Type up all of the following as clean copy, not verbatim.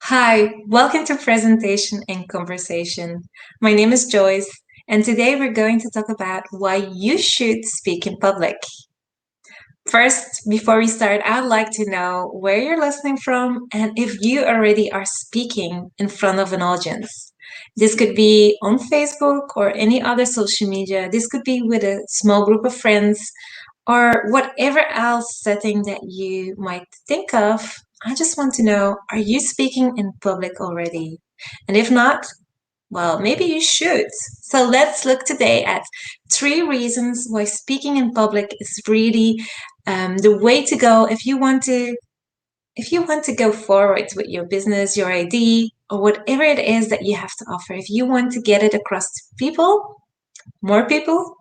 Hi, welcome to Presentation and Conversation. My name is Joyce, and today we're going to talk about why you should speak in public. First, before we start, I'd like to know where you're listening from and if you already are speaking in front of an audience. This could be on Facebook or any other social media. This could be with a small group of friends or whatever else setting that you might think of. I just want to know, are you speaking in public already? And if not, well, maybe you should. So let's look today at three reasons why speaking in public is really the way to go if you want to go forward with your business, your idea, or whatever it is that you have to offer. If you want to get it across to people, more people,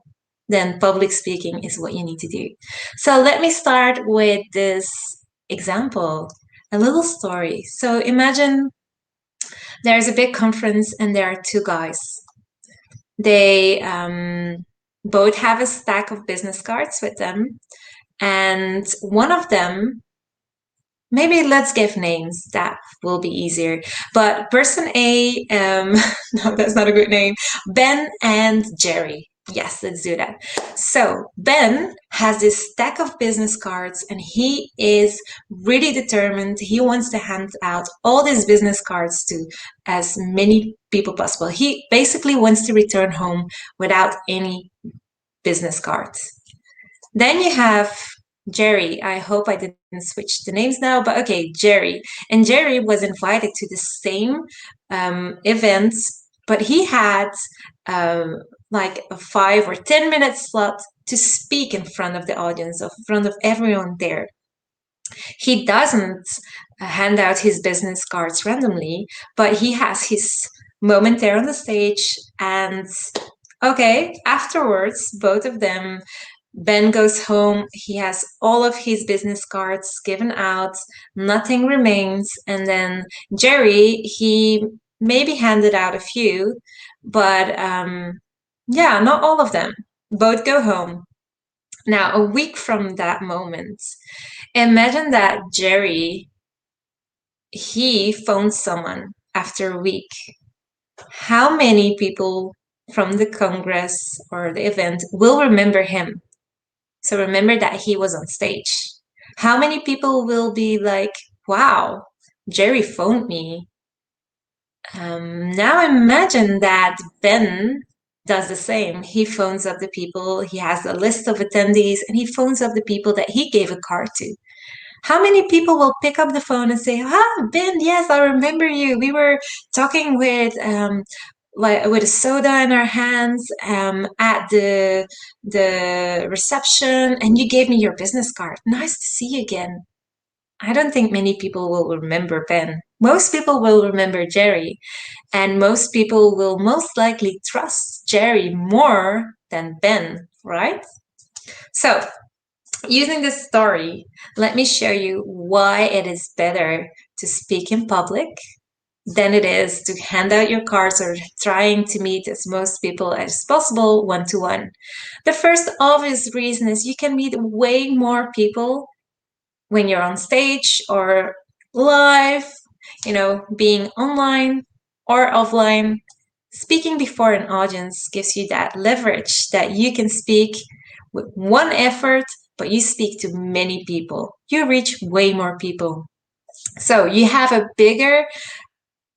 then public speaking is what you need to do. So let me start with this example, a little story. So imagine there's a big conference and there are two guys. They both have a stack of business cards with them, and one of them, maybe let's give names, that will be easier. But person A, no, that's not a good name, Ben and Jerry. Yes, let's do that. So Ben has this stack of business cards and he is really determined. He wants to hand out all these business cards to as many people possible. He basically wants to return home without any business cards. Then you have Jerry. I hope I didn't switch the names now, but okay, Jerry. And Jerry was invited to the same event, but he had like a 5 or 10 minute slot to speak in front of the audience, in front of everyone there. He doesn't hand out his business cards randomly, but he has his moment there on the stage. And okay, afterwards, both of them, Ben goes home, he has all of his business cards given out, nothing remains. And then Jerry, he maybe handed out a few, but yeah, not all of them. Both go home. Now, a week from that moment, imagine that Jerry, he phones someone after a week. How many people from the Congress or the event will remember him? So remember that he was on stage. How many people will be like, wow, Jerry phoned me? Now imagine that Ben does the same. He phones up the people, he has a list of attendees, and he phones up the people that he gave a card to. How many people will pick up the phone and say, "Ah, Ben, yes, I remember you. We were talking with a soda in our hands at the reception, and you gave me your business card. Nice to see you again." I don't think many people will remember Ben. Most people will remember Jerry, and most people will most likely trust Jerry more than Ben, right? So using this story, let me show you why it is better to speak in public than it is to hand out your cards or trying to meet as most people as possible one to one. The first obvious reason is you can meet way more people when you're on stage or live, being online or offline. Speaking before an audience gives you that leverage that you can speak with one effort, but you speak to many people. You reach way more people. So you have a bigger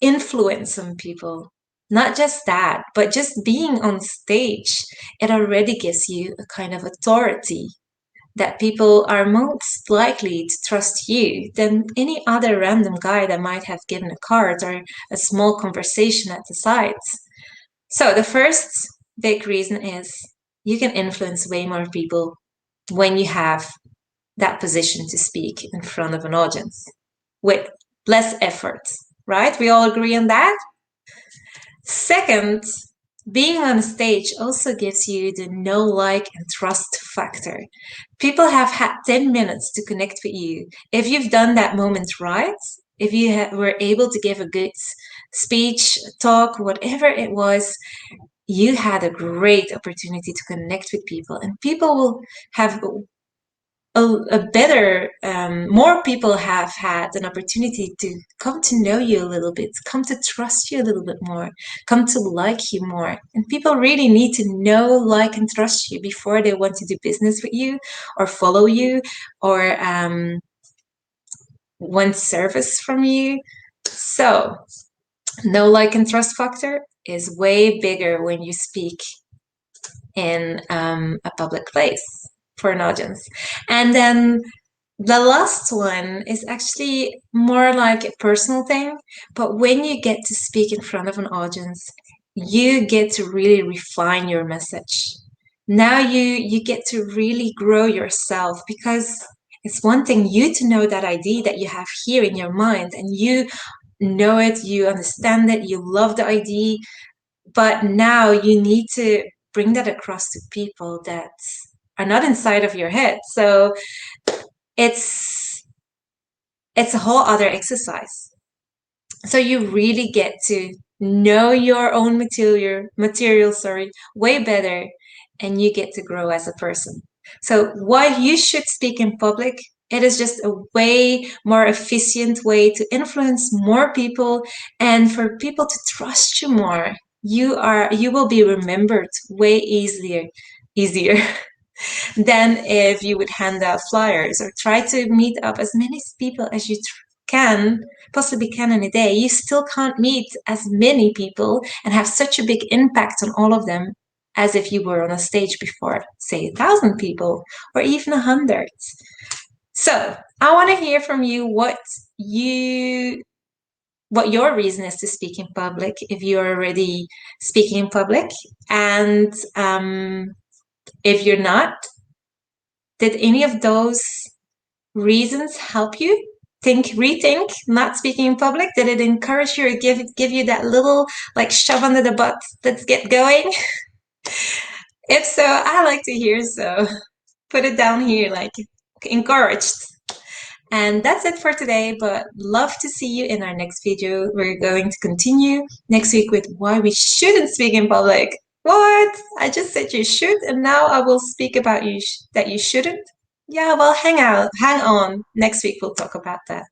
influence on people. Not just that, but just being on stage, it already gives you a kind of authority that people are most likely to trust you than any other random guy that might have given a card or a small conversation at the sides. So the first big reason is you can influence way more people when you have that position to speak in front of an audience with less effort, right? We all agree on that? Second, being on stage also gives you the know, like, and trust factor. People have had 10 minutes to connect with you. If you've done that moment right, if you were able to give a good speech, talk, whatever it was, you had a great opportunity to connect with people, and people will have a better, more people have had an opportunity to come to know you a little bit, come to trust you a little bit more, come to like you more. And people really need to know, like, and trust you before they want to do business with you or follow you or want service from you. So, know, like, and trust factor is way bigger when you speak in a public place for an audience. And then the last one is actually more like a personal thing, but when you get to speak in front of an audience, you get to really refine your message. Now you get to really grow yourself, because it's one thing you to know that idea that you have here in your mind, and you know it, you understand it, you love the idea, but now you need to bring that across to people that are not inside of your head. So it's a whole other exercise. So you really get to know your own material, way better, and you get to grow as a person. So while you should speak in public, it is just a way more efficient way to influence more people and for people to trust you more. You will be remembered way easier than if you would hand out flyers or try to meet up as many people as you possibly can in a day. You still can't meet as many people and have such a big impact on all of them as if you were on a stage before, say, 1,000 people or even 100. So I want to hear from you what your reason is to speak in public, if you're already speaking in public, and if you're not, did any of those reasons help you rethink not speaking in public? Did it encourage you or give you that little like shove under the butt, let's get going? If so, I like to hear, so put it down here, like, encouraged. And that's it for today, but love to see you in our next video. We're going to continue next week with why we shouldn't speak in public. What? I just said you should, and now I will speak about that you shouldn't? Yeah, well, hang on. Next week we'll talk about that.